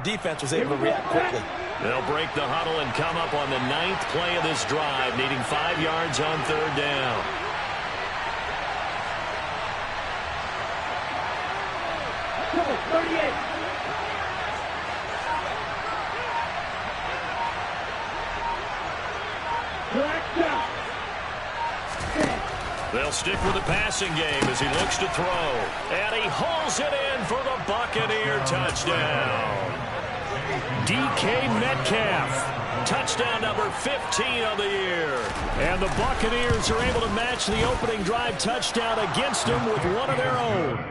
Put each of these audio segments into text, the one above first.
Defense was able to react quickly. They'll break the huddle and come up on the 9th play of this drive, needing 5 yards on 3rd down. They'll stick with the passing game as he looks to throw. And he hauls it in for the Buccaneer touchdown. DK Metcalf, touchdown number 15 of the year. And the Buccaneers are able to match the opening drive touchdown against them with one of their own.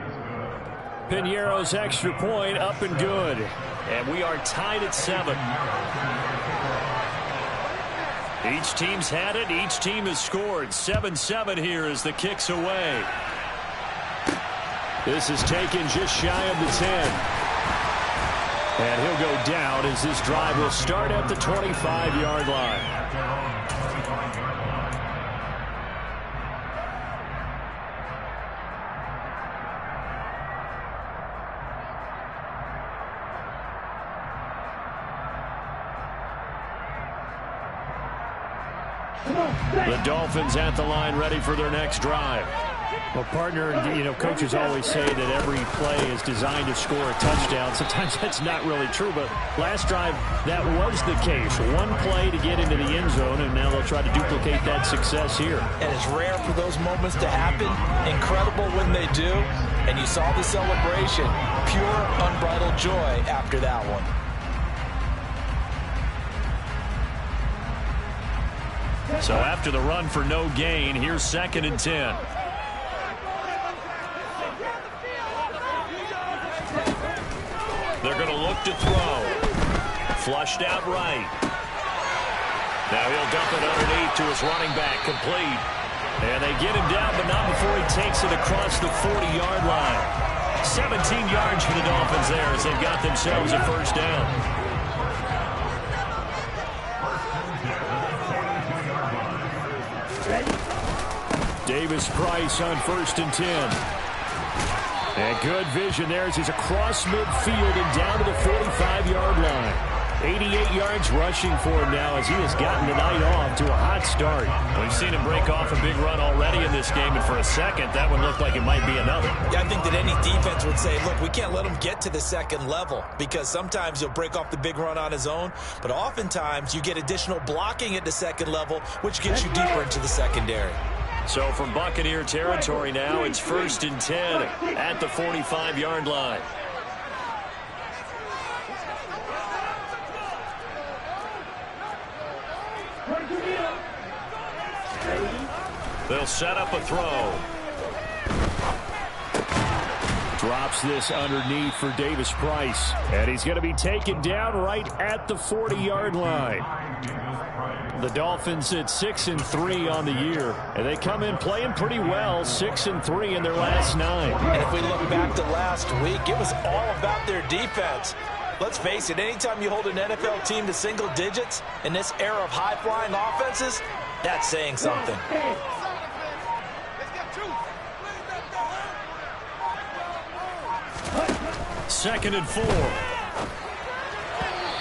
Piñeiro's extra point up and good. And we are tied at 7. Each team's had it. Each team has scored. 7-7 here as the kick's away. This is taken just shy of the 10. And he'll go down as this drive will start at the 25-yard line. The Dolphins at the line ready for their next drive. Well, partner, coaches always say that every play is designed to score a touchdown. Sometimes that's not really true, but last drive, that was the case. One play to get into the end zone, and now they'll try to duplicate that success here. And it's rare for those moments to happen. Incredible when they do. And you saw the celebration. Pure, unbridled joy after that one. So after the run for no gain, here's 2nd and 10. They're going to look to throw. Flushed out right. Now he'll dump it underneath to his running back, complete. And they get him down, but not before he takes it across the 40-yard line. 17 yards for the Dolphins there as they've got themselves a first down. Davis-Price on 1st and 10. And good vision there as he's across midfield and down to the 45-yard line. 88 yards rushing for him now as he has gotten the night off to a hot start. We've seen him break off a big run already in this game, and for a second, that one looked like it might be another. Yeah, I think that any defense would say, look, we can't let him get to the 2nd level because sometimes he'll break off the big run on his own, but oftentimes you get additional blocking at the 2nd level, which gets you deeper into the secondary. So from Buccaneer territory now, it's 1st and 10 at the 45-yard line. They'll set up a throw. Drops this underneath for Davis-Price. And he's going to be taken down right at the 40-yard line. The Dolphins at 6-3 on the year. And they come in playing pretty well, 6-3 in their last 9. And if we look back to last week, it was all about their defense. Let's face it, anytime you hold an NFL team to single digits in this era of high-flying offenses, that's saying something. 2nd and 4.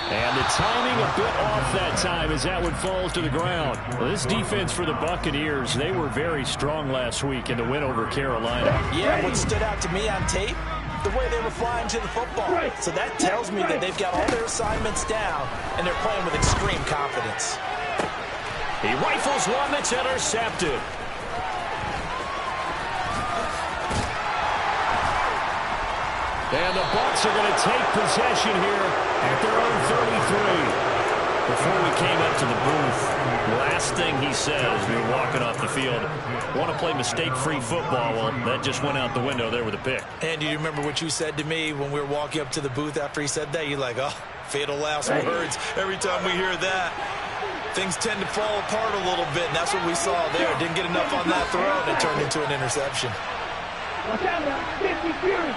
And the timing a bit off that time as that one falls to the ground. Well, this defense for the Buccaneers, they were very strong last week in the win over Carolina. Yeah, what stood out to me on tape, the way they were flying to the football. So that tells me that they've got all their assignments down, and they're playing with extreme confidence. He rifles one that's intercepted. And the Bucs are going to take possession here at their own 33. Before we came up to the booth, last thing he said as we were walking off the field, want to play mistake-free football. Well, that just went out the window there with a pick. And do you remember what you said to me when we were walking up to the booth after he said that? You're like, oh, fatal last words. Every time we hear that, things tend to fall apart a little bit, and that's what we saw there. Didn't get enough on that throw, and it turned into an interception. Watch out now, 50 Fury.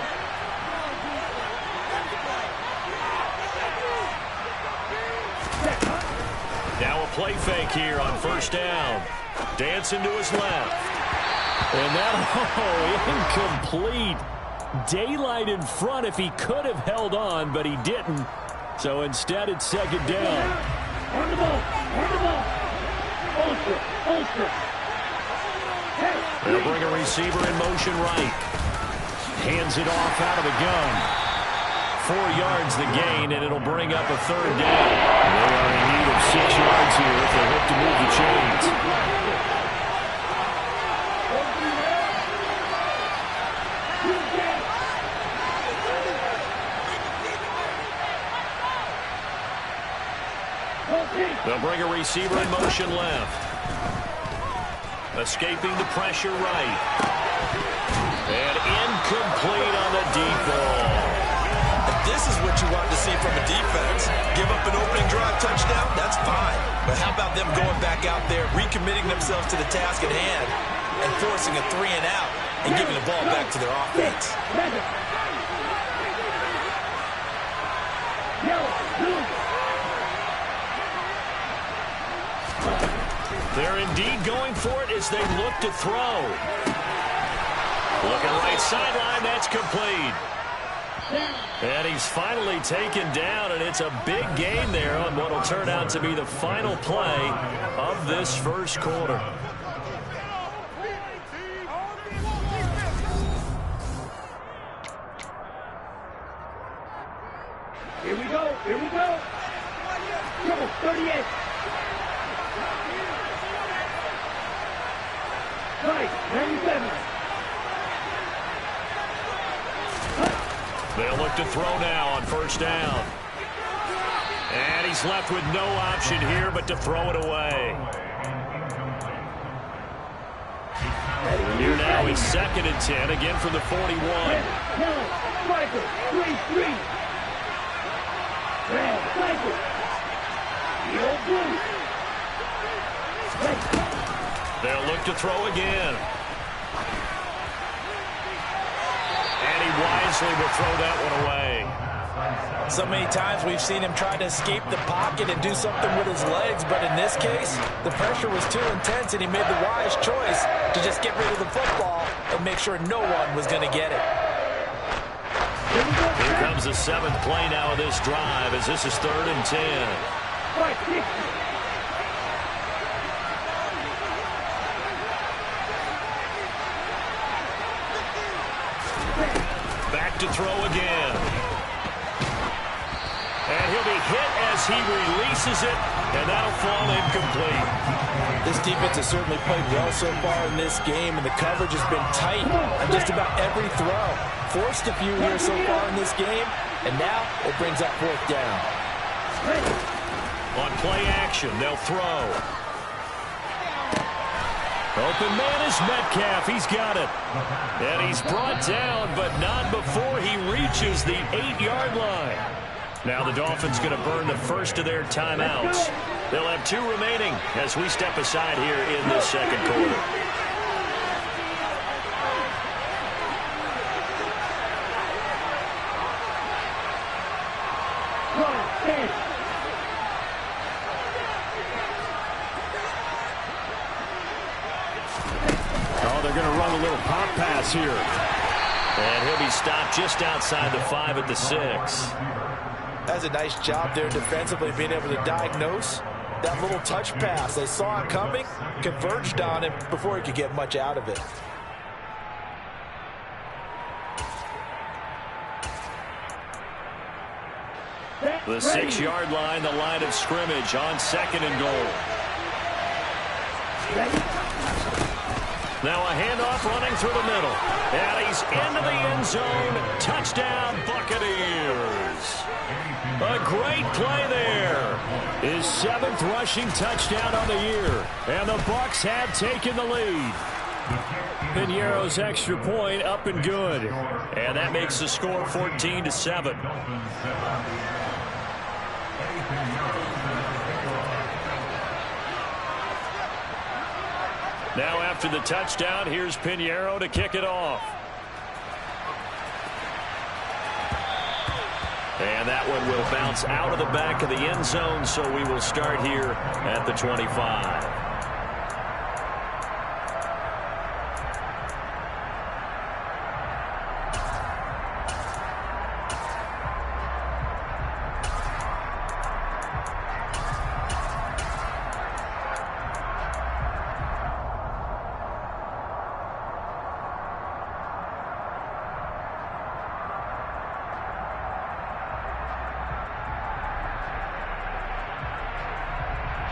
Now a play fake here on 1st down. Dancing to his left. And that, incomplete. Daylight in front if he could have held on, but he didn't. So instead, it's second down. On the ball. Ultra. They'll bring a receiver in motion right. Hands it off out of the gun. 4 yards the gain, and it'll bring up a third down. They are in need of 6 yards here if they hope to move the chains. They'll bring a receiver in motion left. Escaping the pressure right. And incomplete on the deep ball. This is what you want to see from a defense. Give up an opening drive touchdown, that's fine. But how about them going back out there, recommitting themselves to the task at hand, and forcing a 3 and out, and giving the ball back to their offense. They're indeed going for it as they look to throw. Looking right sideline, that's complete. And he's finally taken down, and it's a big gain there on what will turn out to be the final play of this first quarter. Here we go. Come on, 38. Right, 97. They'll look to throw now on first down. And he's left with no option here but to throw it away. Here now is 2nd and 10, again from the 41. Striker, 3-3. Striker. The old blue. They'll look to throw again. And he wisely will throw that one away. So many times we've seen him try to escape the pocket and do something with his legs, but in this case, the pressure was too intense and he made the wise choice to just get rid of the football and make sure no one was going to get it. Here comes the 7th play now of this drive as this is 3rd and 10. Back to throw again. And he'll be hit as he releases it, and that'll fall incomplete. This defense has certainly played well so far in this game, and the coverage has been tight on just about every throw. Forced a few here so far in this game, and now it brings up 4th down. On play action, they'll throw. Open man is Metcalf. He's got it. And he's brought down, but not before he reaches the 8-yard line. Now the Dolphins going to burn the first of their timeouts. They'll have 2 remaining as we step aside here in this second quarter. Oh, they're going to run a little pop pass here. And he'll be stopped just outside the 5 at the 6. That's a nice job there defensively, being able to diagnose that little touch pass. They saw it coming, converged on him before he could get much out of it. The 6-yard line, the line of scrimmage on 2nd and goal. Now a handoff running through the middle. And he's into the end zone. Touchdown, Buccaneers. A great play there. His 7th rushing touchdown on the year. And the Bucs have taken the lead. Piñeiro's extra point up and good. And that makes the score 14-7. Now after the touchdown, here's Piñeiro to kick it off. And that one will bounce out of the back of the end zone, so we will start here at the 25.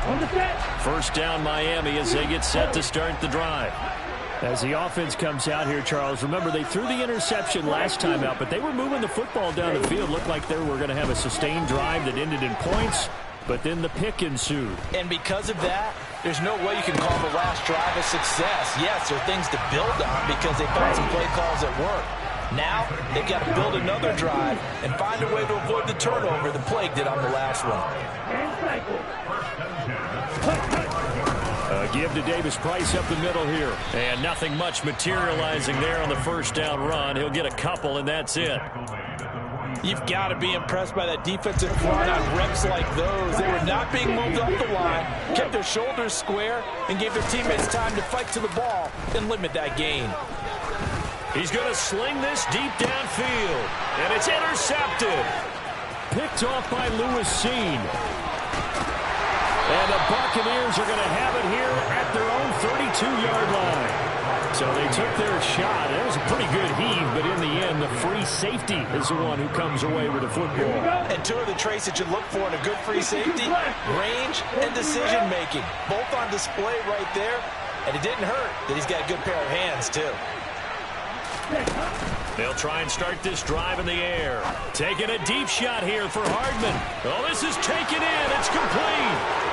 On the set. First down Miami as they get set to start the drive. As the offense comes out here, Charles, remember they threw the interception last time out, but they were moving the football down the field. Looked like they were going to have a sustained drive that ended in points, but then the pick ensued. And because of that, there's no way you can call the last drive a success. Yes, there are things to build on because they found some play calls that work. Now, they've got to build another drive and find a way to avoid the turnover the plague did on the last one. And cycle. Give to Davis Price up the middle here. And nothing much materializing there on the first down run. He'll get a couple, and that's it. You've got to be impressed by that defensive front on reps like those. They were not being moved off the line, kept their shoulders square, and gave their teammates time to fight to the ball and limit that gain. He's going to sling this deep downfield, and it's intercepted. Picked off by Lewis Cine. And the Buccaneers are going to have it here at their own 32-yard line. So they took their shot. It was a pretty good heave, but in the end, the free safety is the one who comes away with the football. And two of the traits that you look for in a good free safety, range and decision-making, both on display right there. And it didn't hurt that he's got a good pair of hands, too. They'll try and start this drive in the air. Taking a deep shot here for Hardman. Oh, this is taken in. It's complete.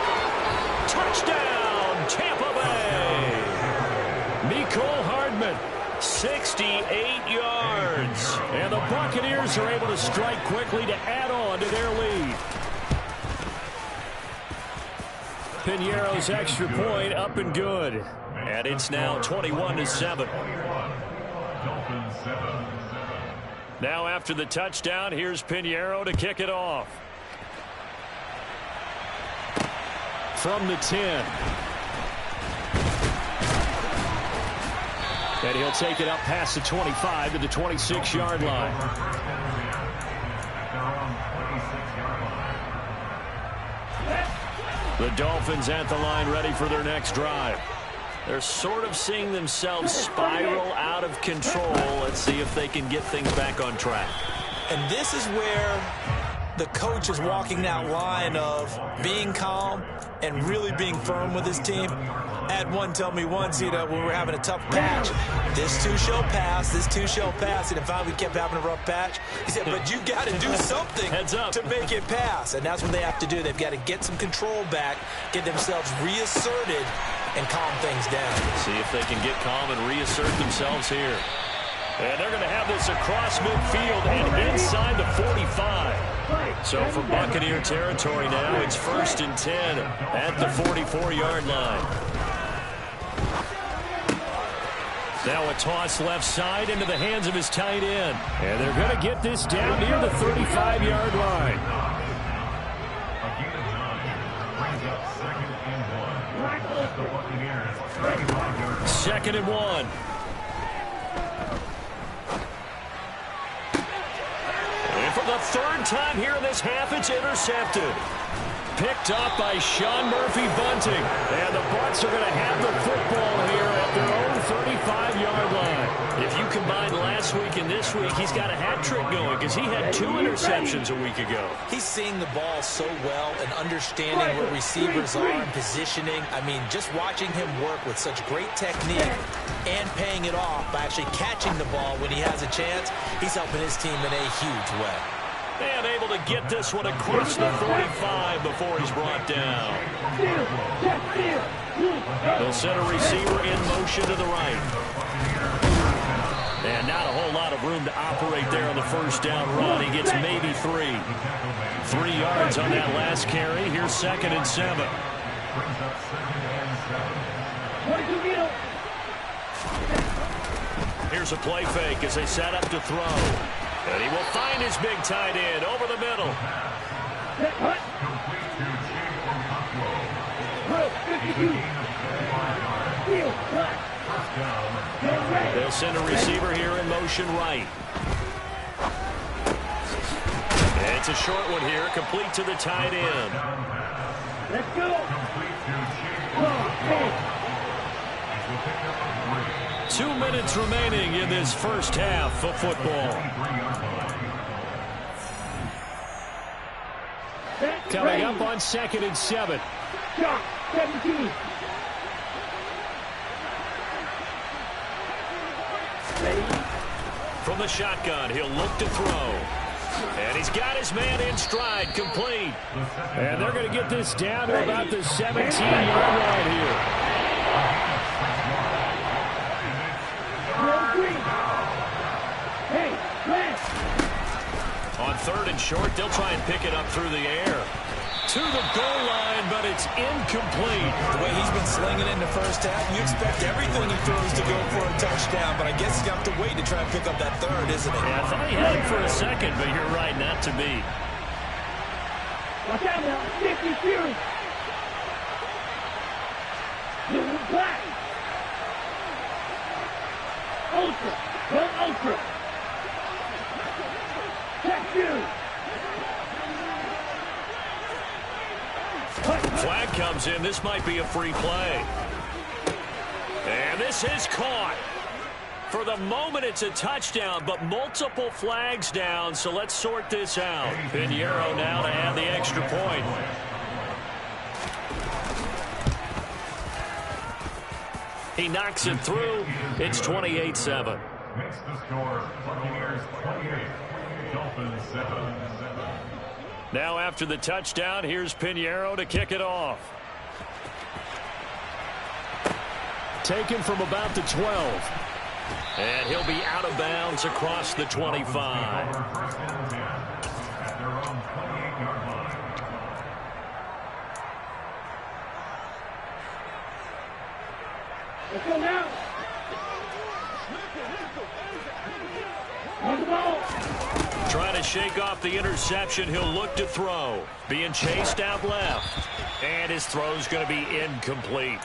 Touchdown, Tampa Bay. Mecole Hardman. 68 yards. And the Buccaneers are able to strike quickly to add on to their lead. Piñeiro's extra point up and good. And it's now 21-7. Now after the touchdown, here's Piñeiro to kick it off. From the 10. And he'll take it up past the 25 to the 26-yard line. The Dolphins at the line ready for their next drive. They're sort of seeing themselves spiral out of control. Let's see if they can get things back on track. And this is where the coach is walking that line of being calm and really being firm with his team. I had one tell me once, when we were having a tough patch, this too shall pass, this too shall pass. And if we kept having a rough patch, he said, but you got to do something to make it pass. And that's what they have to do. They've got to get some control back, get themselves reasserted, and calm things down. See if they can get calm and reassert themselves here. And they're going to have this across midfield and inside the 45. So from Buccaneer territory now, it's 1st and 10 at the 44-yard line. Now a toss left side into the hands of his tight end. And they're going to get this down near the 35-yard line. Second and 1. And for the third time here in this half, it's intercepted. Picked up by Sean Murphy-Bunting. And the Bucs are going to have the football here at their own 35-yard line. If you combine last week and this week, he's got a hat trick going because he had 2 interceptions a week ago. He's seeing the ball so well and understanding where receivers are and positioning. I mean, just watching him work with such great technique and paying it off by actually catching the ball when he has a chance, he's helping his team in a huge way. And able to get this one across the 45 before he's brought down. They'll set a receiver in motion to the right. And not a whole lot of room to operate there on the first down run. He gets maybe 3. 3 yards on that last carry. Here's 2nd and 7. Here's a play fake as they set up to throw. And he will find his big tight end over the middle. They'll send a receiver here in motion right. And it's a short one here, complete to the tight end. Let's go. 2 minutes remaining in this first half of football. Coming up on 2nd and 7. Shot, 17. From the shotgun, he'll look to throw. And he's got his man in stride, complete. And they're going to get this down to about the 17-yard line here. On 3rd and short, they'll try and pick it up through the air. To the goal line, but it's incomplete. The way he's been slinging in the first half, you expect everything he throws to go for a touchdown, but I guess you have to wait to try and pick up that 3rd, isn't it? Yeah, I thought he had it for a second, but you're right, not to be. Watch out now, 50 Fury. Blue black. Ultra, go ultra. Check Fury. Flag comes in. This might be a free play. And this is caught. For the moment, it's a touchdown, but multiple flags down, so let's sort this out. Pinheiro now to add the extra point. He knocks it through. It's 28-7. Makes the score Buccaneers 28, Dolphins 7. Now after the touchdown, here's Pinheiro to kick it off. Taken from about the 12. And he'll be out of bounds across the 25. First and 10 at their own 28-yard line. Let's go now. On the ball. Trying to shake off the interception. He'll look to throw. Being chased out left. And his throw's going to be incomplete.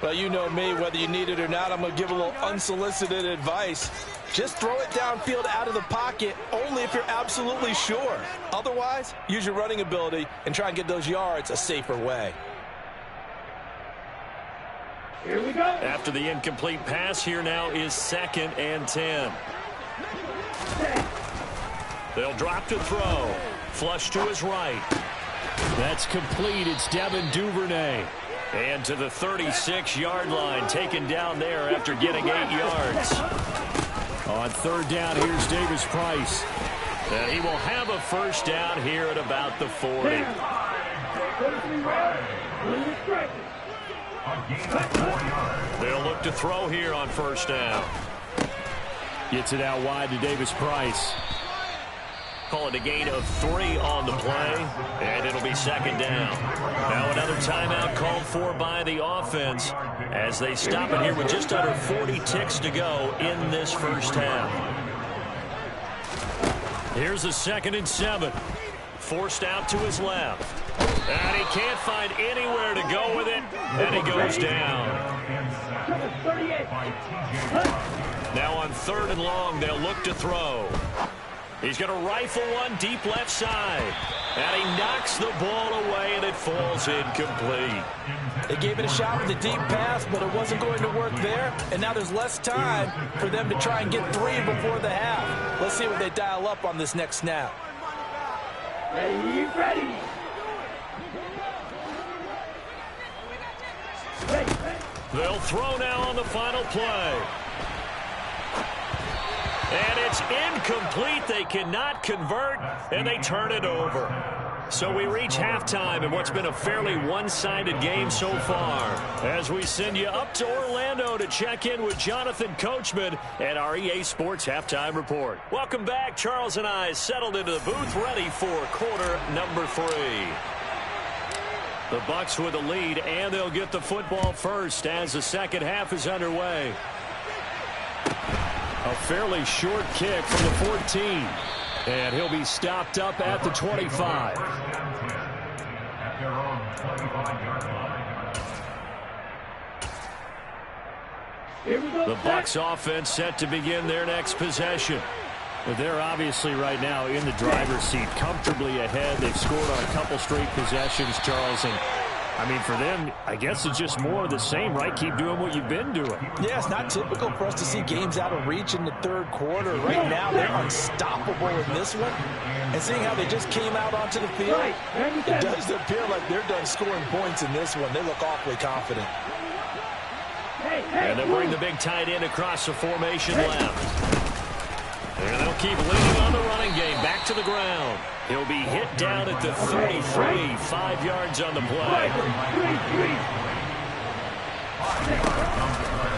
Well, you know me, whether you need it or not, I'm going to give a little unsolicited advice. Just throw it downfield out of the pocket, only if you're absolutely sure. Otherwise, use your running ability and try and get those yards a safer way. Here we go. After the incomplete pass, here now is 2nd and 10. They'll drop to throw. Flush to his right. That's complete. It's Devin Duvernay. And to the 36-yard line, taken down there after getting 8 yards. On 3rd down, here's Davis Price. And he will have a first down here at about the 40. They'll look to throw here on 1st down. Gets it out wide to Davis Price. Call it a gain of 3 on the play, and it'll be 2nd down. Now another timeout called for by the offense as they stop it here with just under 40 ticks to go in this first half. Here's a 2nd and 7. Forced out to his left. And he can't find anywhere to go with it, and he goes down. Now on 3rd and long, they'll look to throw. He's going to rifle one deep left side. And he knocks the ball away, and it falls incomplete. They gave it a shot with a deep pass, but it wasn't going to work there. And now there's less time for them to try and get 3 before the half. Let's see what they dial up on this next snap. Ready. They'll throw now on the final play. And it's incomplete. They cannot convert, and they turn it over. So we reach halftime in what's been a fairly one-sided game so far. As we send you up to Orlando to check in with Jonathan Coachman and our EA Sports Halftime Report. Welcome back. Charles and I settled into the booth, ready for quarter number 3. The Bucs with a lead, and they'll get the football first as the second half is underway. A fairly short kick from the 14. And he'll be stopped up at the 25. At their own 25-yard line. The Bucs offense set to begin their next possession. But they're obviously right now in the driver's seat, comfortably ahead. They've scored on a couple straight possessions, Charles, and I mean, for them, I guess it's just more of the same, right? Keep doing what you've been doing. Yeah, it's not typical for us to see games out of reach in the third quarter. Right now, they're unstoppable in this one. And seeing how they just came out onto the field, it does appear like they're done scoring points in this one. They look awfully confident. And they'll bring the big tight end across the formation left. And they'll keep leaning on the running game. Back to the ground. He'll be hit down at the 33, 5 yards on the play.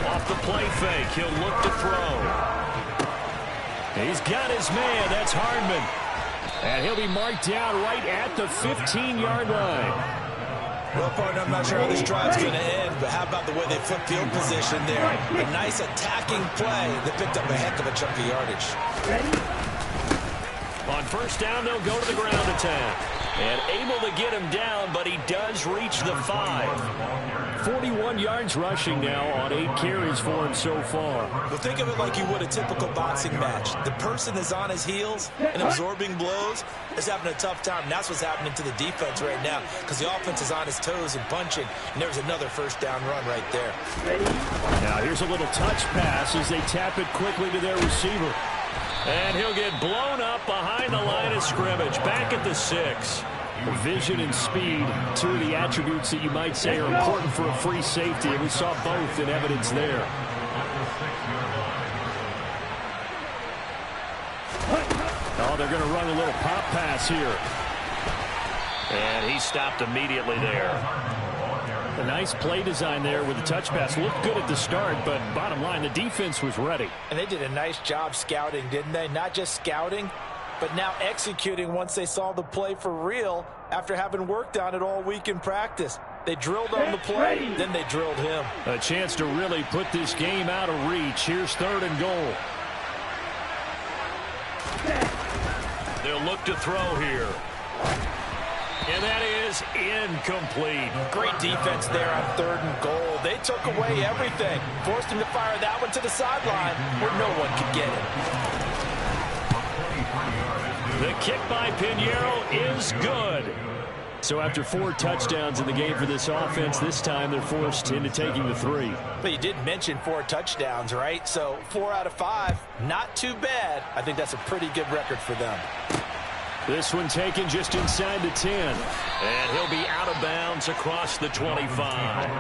Off the play fake, he'll look to throw. He's got his man, that's Hardman. And he'll be marked down right at the 15-yard line. Well, partner, I'm not sure how this drive's going to end, but how about the way they flip field position there? A nice attacking play that picked up a heck of a chunk of yardage. On first down, they'll go to the ground attack. And able to get him down, but he does reach the 5. 41 yards rushing now on 8 carries for him so far. Well, think of it like you would a typical boxing match. The person is on his heels and absorbing blows is having a tough time. And that's what's happening to the defense right now because the offense is on his toes and punching. And there's another first down run right there. Now here's a little touch pass as they tap it quickly to their receiver. And he'll get blown up behind the line of scrimmage. Back at the 6. Vision and speed, two of the attributes that you might say are important for a free safety, and we saw both in evidence there. Oh, they're going to run a little pop pass here. And he stopped immediately there. A nice play design there with the touch pass. Looked good at the start, but bottom line, the defense was ready. And they did a nice job scouting, didn't they? Not just scouting, but now executing once they saw the play for real after having worked on it all week in practice. They drilled on the play, then they drilled him. A chance to really put this game out of reach. Here's 3rd and goal. They'll look to throw here. And that is incomplete. Great defense there on 3rd and goal. They took away everything. Forced him to fire that one to the sideline where no one could get it. The kick by Pinheiro is good. So after 4 touchdowns in the game for this offense, this time they're forced into taking the 3. But you did mention 4 touchdowns, right? So 4 out of 5, not too bad. I think that's a pretty good record for them. This one taken just inside the 10. And he'll be out of bounds across the 25.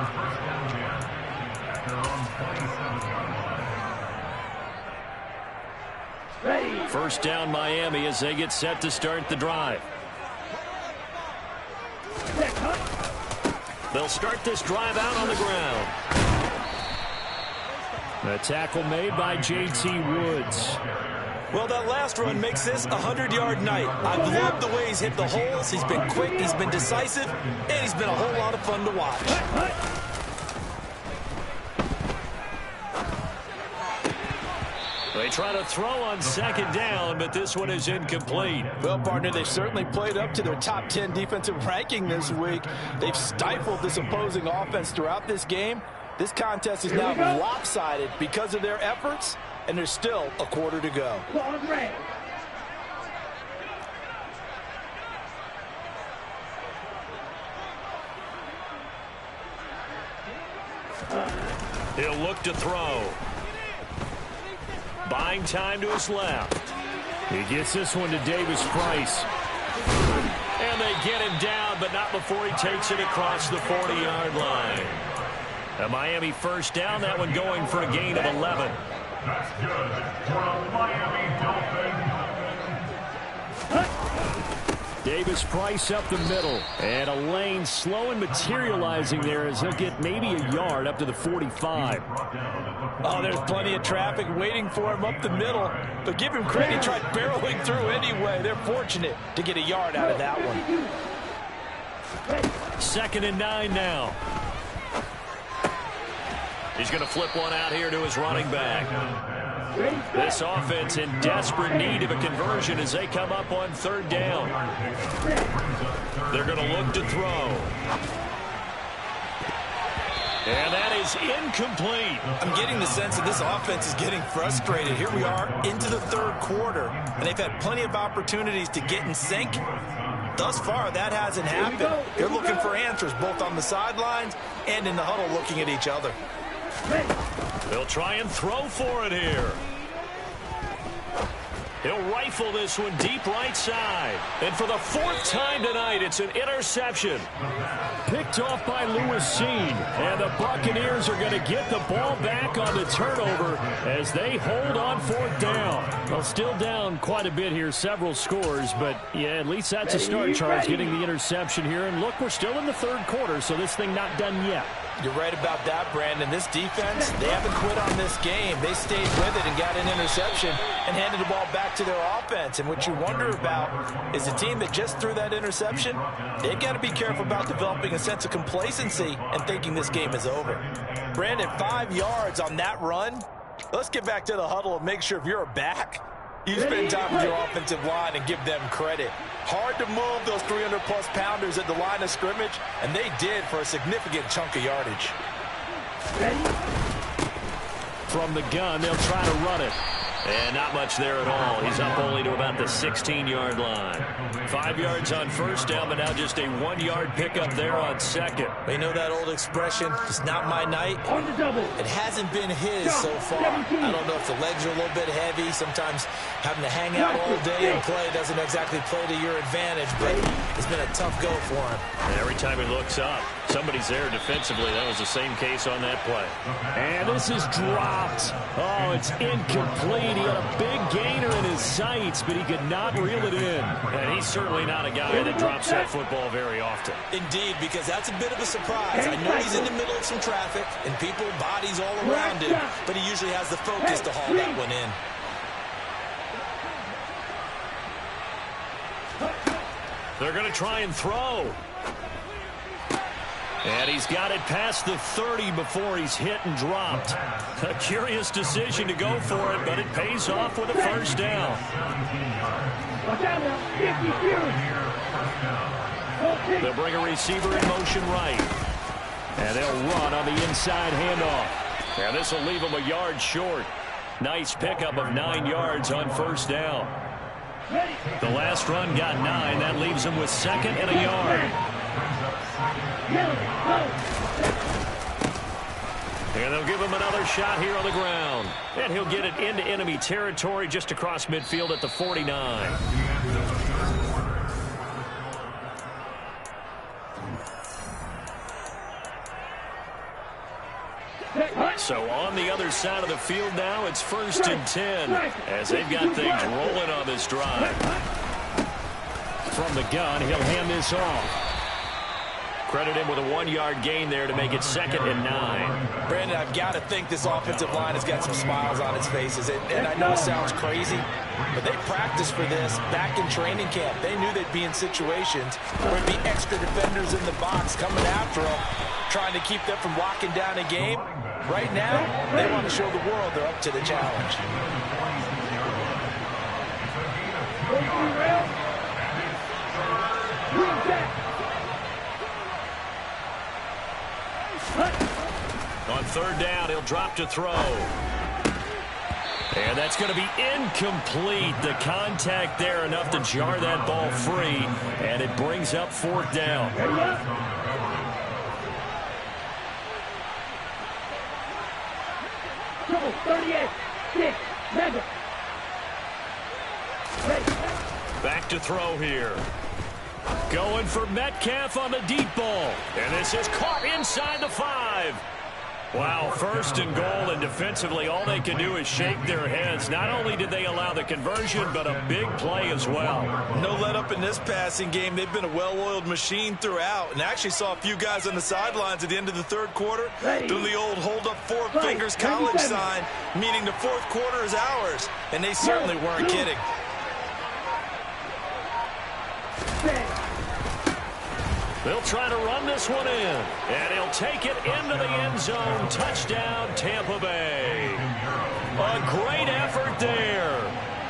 First down Miami as they get set to start the drive. They'll start this drive out on the ground. A tackle made by J.T. Woods. Well, that last run makes this a 100-yard night. I've loved the way he's hit the holes. He's been quick, he's been decisive, and he's been a whole lot of fun to watch. They try to throw on 2nd down, but this one is incomplete. Well, partner, they've certainly played up to their top 10 defensive ranking this week. They've stifled this opposing offense throughout this game. This contest is now lopsided because of their efforts, and there's still a quarter to go. He'll look to throw. Buying time to his left. He gets this one to Davis Price. And they get him down, but not before he takes it across the 40-yard line. A Miami first down, that one going for a gain of 11. That's good for the Miami Dolphins. Davis Price up the middle. And a lane slow and materializing there as he'll get maybe a yard up to the 45. Oh, there's plenty of traffic waiting for him up the middle. But give him credit, he tried barreling through anyway. They're fortunate to get a yard out of that one. 2nd and 9 now. He's going to flip one out here to his running back. This offense in desperate need of a conversion as they come up on 3rd down. They're going to look to throw. And that is incomplete. I'm getting the sense that this offense is getting frustrated. Here we are into the 3rd quarter, and they've had plenty of opportunities to get in sync, Thus far, that hasn't happened. They're looking for answers both on the sidelines and in the huddle looking at each other. They'll try and throw for it here. He'll rifle this one deep right side. And for the 4th time tonight, it's an interception. Picked off by Lewis Cine. And the Buccaneers are going to get the ball back on the turnover as they hold on 4th down. Well, still down quite a bit here, several scores. But, yeah, at least that's a start, Charles, getting the interception here. And, look, we're still in the 3rd quarter, so this thing not done yet. You're right about that, Brandon. This defense, they haven't quit on this game. They stayed with it and got an interception and handed the ball back to their offense. And what you wonder about is a team that just threw that interception, they've got to be careful about developing a sense of complacency and thinking this game is over. Brandon, 5 yards on that run. Let's get back to the huddle and make sure if you're a back, you spend time with your offensive line and give them credit. Hard to move those 300-plus pounders at the line of scrimmage, and they did for a significant chunk of yardage. From the gun, they'll try to run it. And not much there at all. He's up only to about the 16-yard line. 5 yards on 1st down, but now just a 1-yard pickup there on 2nd. You know that old expression, it's not my night? It hasn't been his so far. I don't know if the legs are a little bit heavy. Sometimes having to hang out all day and play doesn't exactly play to your advantage, but it's been a tough go for him. And every time he looks up, somebody's there defensively. That was the same case on that play. And this is dropped. Oh, it's incomplete. He had a big gainer in his sights, but he could not reel it in. And he's certainly not a guy that drops that football very often. Indeed, because that's a bit of a surprise. I know he's in the middle of some traffic and people, bodies all around him, but he usually has the focus to haul that one in. They're going to try and throw. And he's got it past the 30 before he's hit and dropped. A curious decision to go for it, but it pays off with a 1st down. Watch out now. They'll bring a receiver in motion right. And they'll run on the inside handoff. And this will leave him a yard short. Nice pickup of 9 yards on 1st down. The last run got 9. That leaves him with 2nd and a yard. And they'll give him another shot here on the ground. And he'll get it into enemy territory just across midfield at the 49. So on the other side of the field now, it's 1st and 10 as they've got things rolling on this drive. From the gun, he'll hand this off. Credit him with a 1-yard gain there to make it 2nd and 9. Brandon, I've got to think this offensive line has got some smiles on its faces. And I know it sounds crazy, but they practiced for this back in training camp. They knew they'd be in situations where there'd be extra defenders in the box coming after them, trying to keep them from locking down a game. Right now, they want to show the world they're up to the challenge. On 3rd down, he'll drop to throw. And that's going to be incomplete. The contact there enough to jar that ball free. And it brings up 4th down. Trouble, 38, 6, mega. Back to throw here. Going for Metcalf on the deep ball. And this is caught inside the 5. Wow, 1st and goal, and defensively all they can do is shake their heads. Not only did they allow the conversion, but a big play as well. No let up in this passing game. They've been a well-oiled machine throughout, and actually saw a few guys on the sidelines at the end of the 3rd quarter doing the old hold up 4 fingers college sign, meaning the 4th quarter is ours, and they certainly weren't kidding. They'll try to run this one in, and he'll take it into the end zone. Touchdown, Tampa Bay. A great effort there.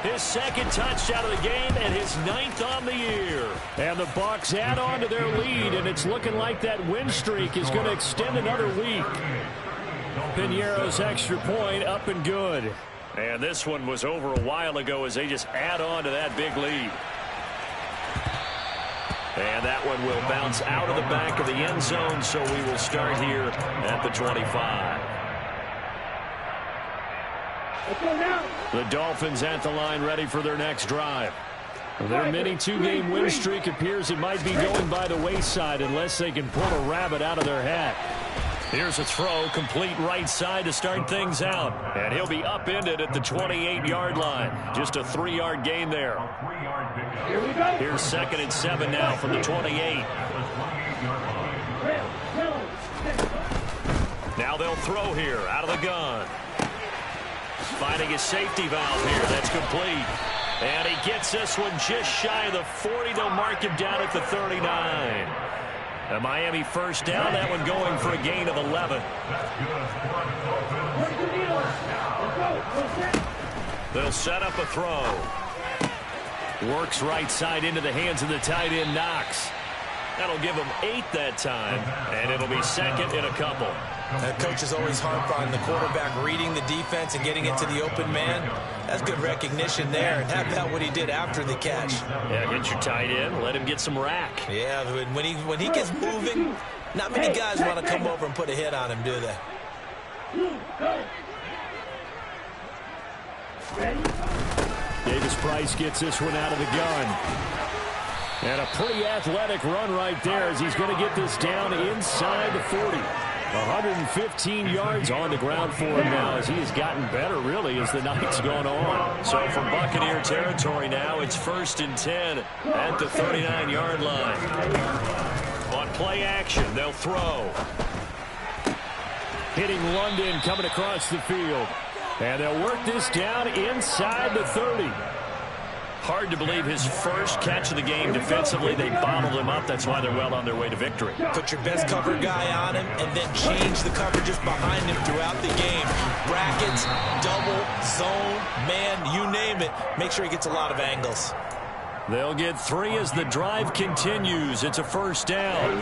His 2nd touchdown of the game and his 9th on the year. And the Bucs add on to their lead, and it's looking like that win streak is going to extend another week. Piñeiro's extra point up and good. And this one was over a while ago as they just add on to that big lead. And that one will bounce out of the back of the end zone, so we will start here at the 25. Let's go now. The Dolphins at the line, ready for their next drive. Their mini two-game win streak appears it might be going by the wayside unless they can pull a rabbit out of their hat. Here's a throw, complete right side to start things out. And he'll be upended at the 28-yard line. Just a 3-yard gain there. Here we go. Here's 2nd and 7 now from the 28. Now they'll throw here out of the gun. Finding his safety valve here. That's complete. And he gets this one just shy of the 40. They'll mark him down at the 39. A Miami first down. That one going for a gain of 11. They'll set up a throw. Works right side into the hands of the tight end, Knox. That'll give him 8 that time, and it'll be 2nd and a couple. Coaches always harp on the quarterback reading the defense and getting into the open man. That's good recognition there. And how about what he did after the catch? Yeah, hit your tight end, let him get some rack. Yeah, when he gets moving, not many guys want to come over and put a hit on him, do they? Davis Price gets this one out of the gun. And a pretty athletic run right there as he's going to get this down inside the 40. 115 yards on the ground for him now as he has gotten better, really, as the night's gone on. So from Buccaneer territory now, it's 1st and 10 at the 39-yard line. On play action, they'll throw. Hitting London coming across the field. And they'll work this down inside the 30. Hard to believe his first catch of the game defensively. They bottled him up. That's why they're well on their way to victory. Put your best cover guy on him and then change the coverages behind him throughout the game. Brackets, double, zone, man, you name it. Make sure he gets a lot of angles. They'll get 3 as the drive continues. It's a first down.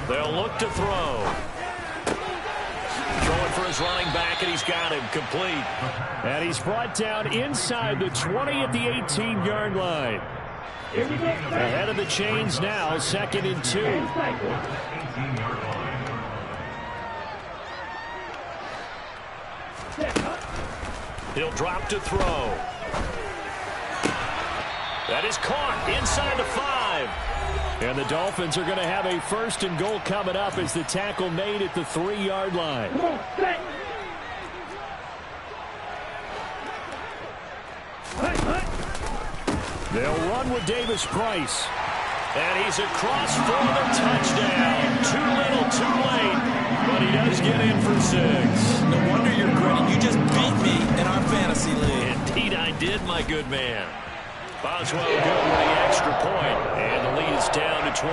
They'll look to throw. Throwing for his running back, and he's got him complete. And he's brought down inside the 20 at the 18-yard line. Ahead of the chains now, 2nd and 2. He'll drop to throw. That is caught inside the 5. And the Dolphins are going to have a 1st and goal coming up as the tackle made at the 3-yard line. They'll run with Davis Price. And he's across for the touchdown. Too little, too late. But he does get in for 6. No wonder you're grinning. You just beat me in our fantasy league. Indeed I did, my good man. Boswell good with the extra point, and the lead is down to 24.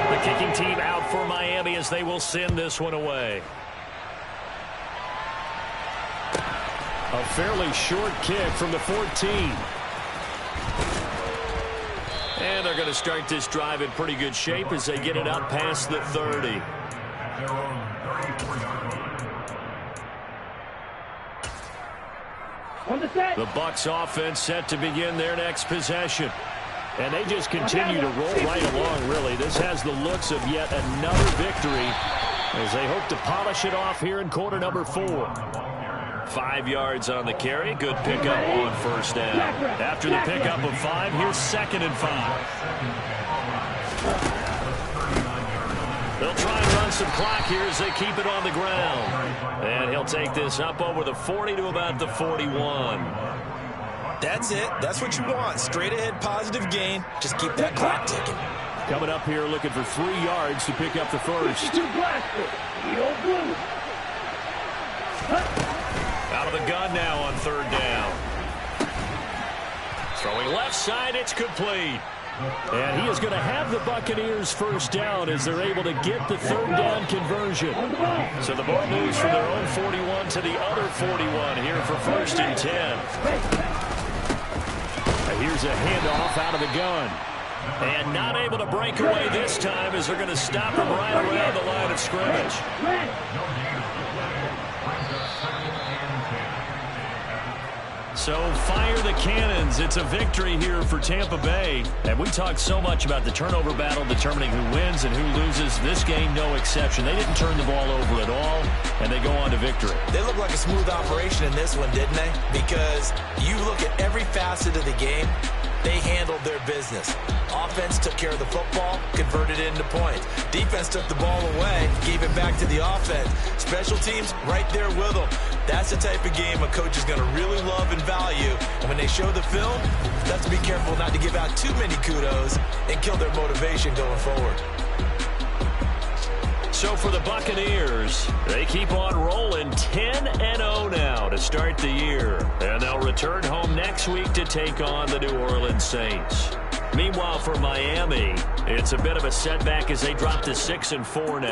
The kicking team out for Miami as they will send this one away. A fairly short kick from the 14. And they're going to start this drive in pretty good shape as they get it up past the 30. The Bucs offense set to begin their next possession. And they just continue to roll right along, really. This has the looks of yet another victory as they hope to polish it off here in quarter number 4. 5 yards on the carry. Good pickup on first down. After the pickup of 5, here's 2nd and 5. They'll try and run some clock here as they keep it on the ground. And he'll take this up over the 40 to about the 41. That's it. That's what you want. Straight ahead positive gain. Just keep that clock ticking. Coming up here looking for 3 yards to pick up the first. Out of the gun now on 3rd down. Throwing left side, it's complete. And he is going to have the Buccaneers first down as they're able to get the 3rd down conversion. So the ball moves from their own 41 to the other 41 here for 1st and 10. And here's a handoff out of the gun. And not able to break away this time as they're going to stop him right around the line of scrimmage. So fire the cannons. It's a victory here for Tampa Bay. And we talked so much about the turnover battle determining who wins and who loses. This game, no exception. They didn't turn the ball over at all, and they go on to victory. They look like a smooth operation in this one, didn't they? Because you look at every facet of the game, they handled their business. Offense took care of the football, converted it into points. Defense took the ball away, gave it back to the offense. Special teams, right there with them. That's the type of game a coach is going to really love and value. And when they show the film, they have to be careful not to give out too many kudos and kill their motivation going forward. So for the Buccaneers, they keep on rolling 10-0 now to start the year. And they'll return home next week to take on the New Orleans Saints. Meanwhile, for Miami, it's a bit of a setback as they drop to 6-4 now.